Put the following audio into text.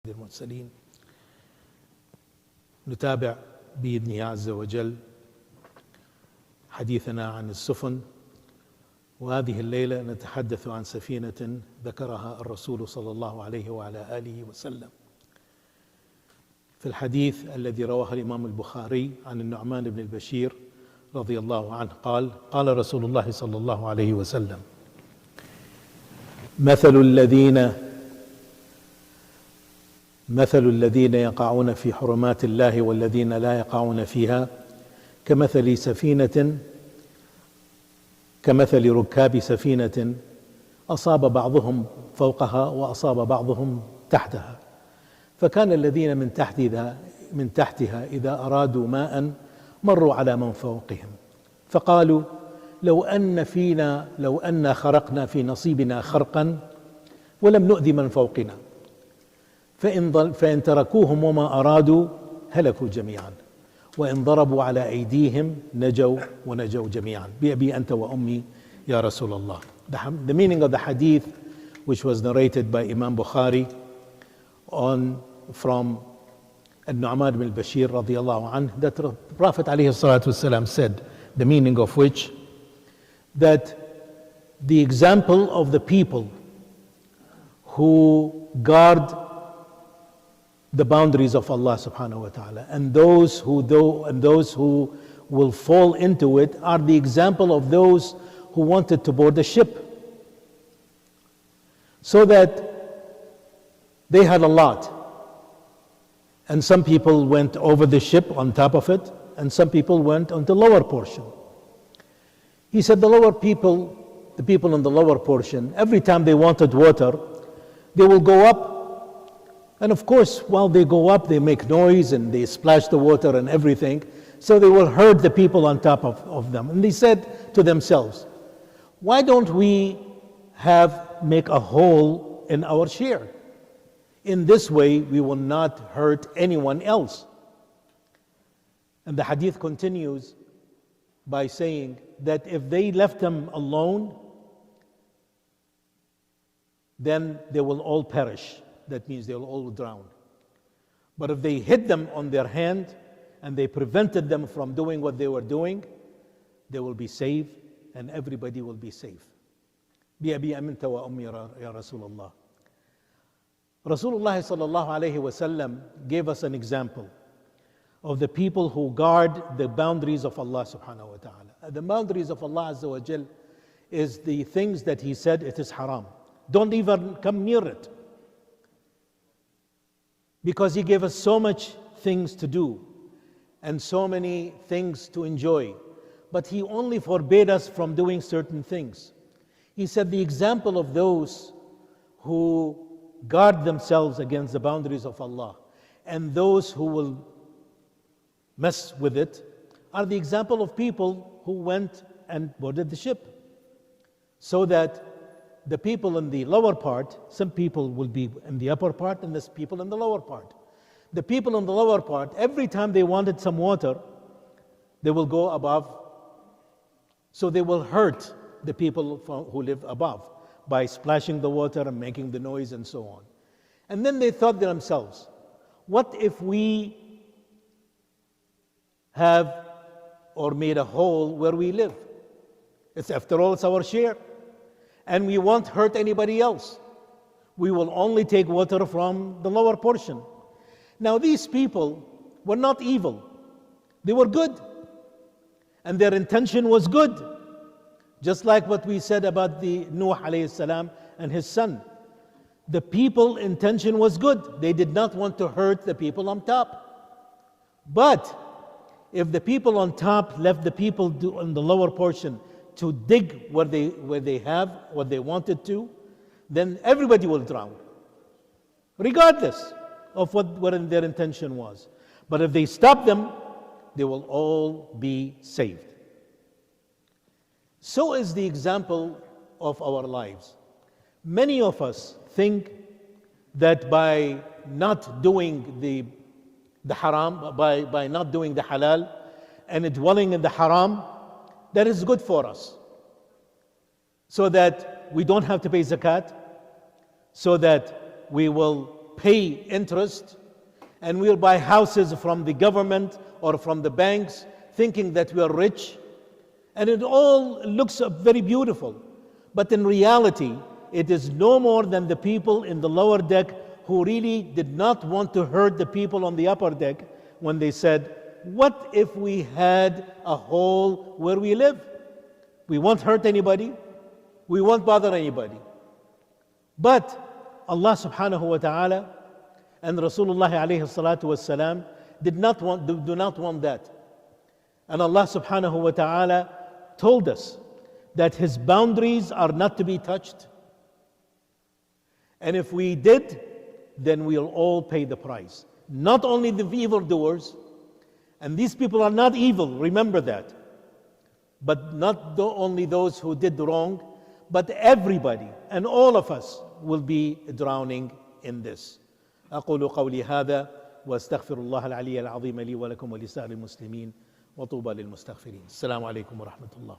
المرسلين. نتابع بإذنه عز وجل حديثنا عن السفن، وهذه الليلة نتحدث عن سفينة ذكرها الرسول صلى الله عليه وعلى آله وسلم في الحديث الذي رواه الإمام البخاري عن النعمان بن البشير رضي الله عنه قال: قال رسول الله صلى الله عليه وسلم: مثل الذين يقعون في حرمات الله والذين لا يقعون فيها كمثل ركاب سفينة أصاب بعضهم فوقها وأصاب بعضهم تحتها، فكان الذين من تحتها إذا أرادوا ماء مروا على من فوقهم فقالوا لو أن خرقنا في نصيبنا خرقا ولم نؤذ من فوقنا، فإن تركوهم وما أرادوا هلكوا جميعا، وإن ضربوا على أيديهم ونجوا جميعا. بأبي أنت وأمي يا رسول الله. The meaning of the hadith, which was narrated by Imam Bukhari from Nu'man bin Bashir radiyallahu anhu, that the Prophet alayhi salatu wasalam said, the meaning of which, that the example of the people who guard the boundaries of Allah subhanahu wa ta'ala and those who will fall into it are the example of those who wanted to board the ship, so that they had a lot, and some people went over the ship on top of it and some people went on the lower portion. He said the people in the lower portion, every time they wanted water, they will go up. And of course, while they go up, they make noise and they splash the water and everything. So they will hurt the people on top of them. And they said to themselves, why don't we make a hole in our share? In this way, we will not hurt anyone else. And the hadith continues by saying that if they left them alone, then they will all perish. That means they will all drown. But if they hit them on their hand and they prevented them from doing what they were doing, they will be safe and everybody will be safe. بأبي أمنت وأمي يا رسول الله. Rasulullah sallallahu alayhi wasallam gave us an example of the people who guard the boundaries of Allah subhanahu wa ta'ala. The boundaries of Allah azza wa jal is the things that He said it is haram. Don't even come near it. Because He gave us so much things to do and so many things to enjoy, but He only forbade us from doing certain things. He said the example of those who guard themselves against the boundaries of Allah and those who will mess with it are the example of people who went and boarded the ship, so that the people in the lower part, some people will be in the upper part and there's people in the lower part. The people in the lower part, every time they wanted some water, they will go above. So they will hurt the people who live above by splashing the water and making the noise and so on. And then they thought to themselves, what if we have or made a hole where we live? After all, it's our share. And we won't hurt anybody else. We will only take water from the lower portion. Now these people were not evil. They were good. And their intention was good. Just like what we said about the Nuh alayhi salam and his son. The people's intention was good. They did not want to hurt the people on top. But if the people on top left the people in the lower portion to dig where they have what they wanted to, then everybody will drown, regardless of what their intention was. But if they stop them, they will all be saved. So is the example of our lives. Many of us think that by not doing the haram, by not doing the halal and dwelling in the haram, that is good for us, so that we don't have to pay zakat, so that we will pay interest, and we'll buy houses from the government or from the banks, thinking that we are rich. And it all looks very beautiful. But in reality, it is no more than the people in the lower deck who really did not want to hurt the people on the upper deck when they said, what if we had a hole where we live? We won't hurt anybody. We won't bother anybody. But Allah subhanahu wa ta'ala and Rasulullah alayhi salatu wasalam do not want that. And Allah subhanahu wa ta'ala told us that His boundaries are not to be touched. And if we did, then we'll all pay the price. Not only the evildoers, and these people are not evil, remember that. But not only those who did wrong, but everybody and all of us will be drowning in this. أقول قولي هذا واستغفر الله العلي العظيم لي ولكم ولسائر المسلمين وطوبى للمستغفرين. السلام عليكم ورحمة الله.